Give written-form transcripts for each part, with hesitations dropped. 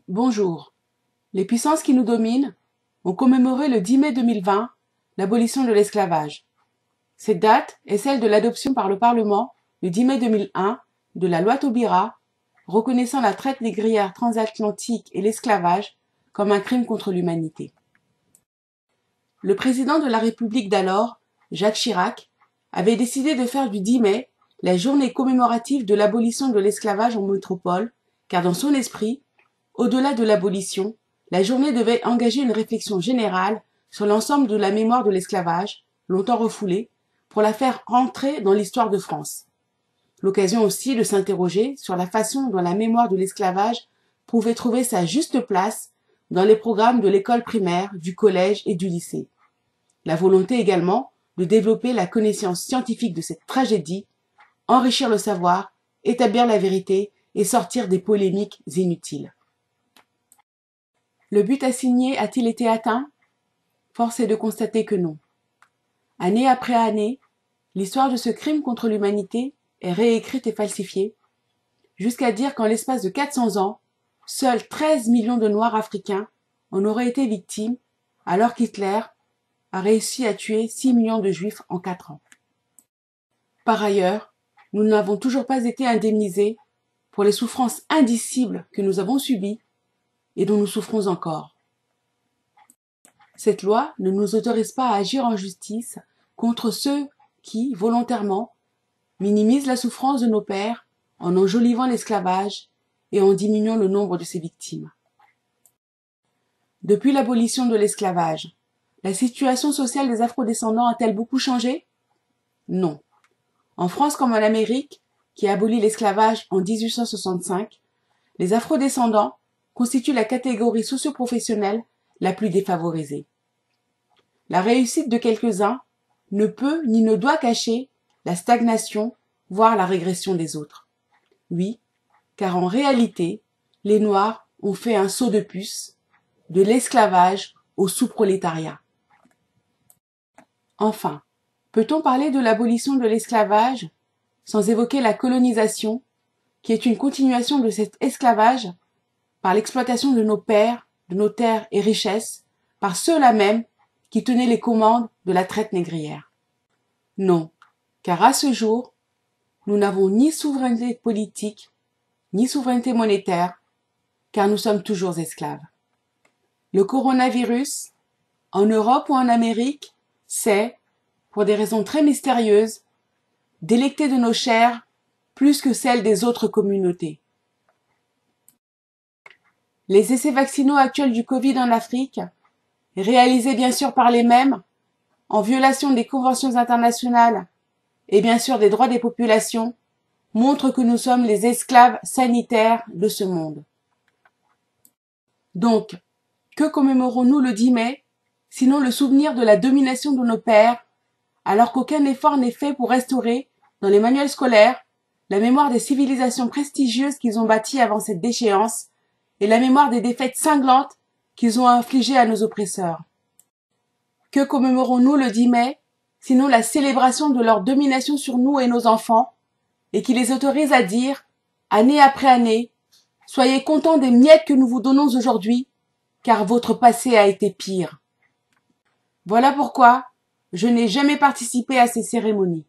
Bonjour. Les puissances qui nous dominent ont commémoré le 10 mai 2020 l'abolition de l'esclavage. Cette date est celle de l'adoption par le Parlement, le 10 mai 2001, de la loi Taubira, reconnaissant la traite négrière transatlantique et l'esclavage comme un crime contre l'humanité. Le président de la République d'alors, Jacques Chirac, avait décidé de faire du 10 mai la journée commémorative de l'abolition de l'esclavage en métropole, car dans son esprit, au-delà de l'abolition, la journée devait engager une réflexion générale sur l'ensemble de la mémoire de l'esclavage, longtemps refoulée, pour la faire rentrer dans l'histoire de France. L'occasion aussi de s'interroger sur la façon dont la mémoire de l'esclavage pouvait trouver sa juste place dans les programmes de l'école primaire, du collège et du lycée. La volonté également de développer la connaissance scientifique de cette tragédie, enrichir le savoir, établir la vérité et sortir des polémiques inutiles. Le but assigné a-t-il été atteint? Force est de constater que non. Année après année, l'histoire de ce crime contre l'humanité est réécrite et falsifiée, jusqu'à dire qu'en l'espace de 400 ans, seuls 13 millions de Noirs africains en auraient été victimes, alors qu'Hitler a réussi à tuer 6 millions de Juifs en 4 ans. Par ailleurs, nous n'avons toujours pas été indemnisés pour les souffrances indicibles que nous avons subies et dont nous souffrons encore. Cette loi ne nous autorise pas à agir en justice contre ceux qui, volontairement, minimisent la souffrance de nos pères en enjolivant l'esclavage et en diminuant le nombre de ses victimes. Depuis l'abolition de l'esclavage, la situation sociale des afrodescendants a-t-elle beaucoup changé? Non. En France comme en Amérique, qui a aboli l'esclavage en 1865, les afrodescendants constituent la catégorie socio-professionnelle la plus défavorisée. La réussite de quelques-uns ne peut ni ne doit cacher la stagnation, voire la régression des autres. Oui, car en réalité, les Noirs ont fait un saut de puce, de l'esclavage au sous-prolétariat. Enfin, peut-on parler de l'abolition de l'esclavage sans évoquer la colonisation, qui est une continuation de cet esclavage par l'exploitation de nos pères, de nos terres et richesses, par ceux-là même qui tenaient les commandes de la traite négrière? Non, car à ce jour, nous n'avons ni souveraineté politique, ni souveraineté monétaire, car nous sommes toujours esclaves. Le coronavirus, en Europe ou en Amérique, c'est, pour des raisons très mystérieuses, délecté de nos chairs plus que celles des autres communautés. Les essais vaccinaux actuels du Covid en Afrique, réalisés bien sûr par les mêmes, en violation des conventions internationales et bien sûr des droits des populations, montrent que nous sommes les esclaves sanitaires de ce monde. Donc, que commémorons-nous le 10 mai, sinon le souvenir de la domination de nos pères, alors qu'aucun effort n'est fait pour restaurer, dans les manuels scolaires, la mémoire des civilisations prestigieuses qu'ils ont bâties avant cette déchéance et la mémoire des défaites cinglantes qu'ils ont infligées à nos oppresseurs. Que commémorons-nous le 10 mai, sinon la célébration de leur domination sur nous et nos enfants, et qui les autorise à dire, année après année, « Soyez contents des miettes que nous vous donnons aujourd'hui, car votre passé a été pire. » Voilà pourquoi je n'ai jamais participé à ces cérémonies.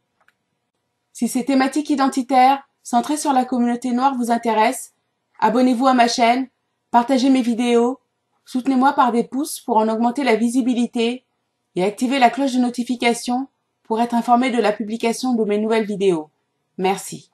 Si ces thématiques identitaires, centrées sur la communauté noire vous intéressent, abonnez-vous à ma chaîne, partagez mes vidéos, soutenez-moi par des pouces pour en augmenter la visibilité et activez la cloche de notification pour être informé de la publication de mes nouvelles vidéos. Merci.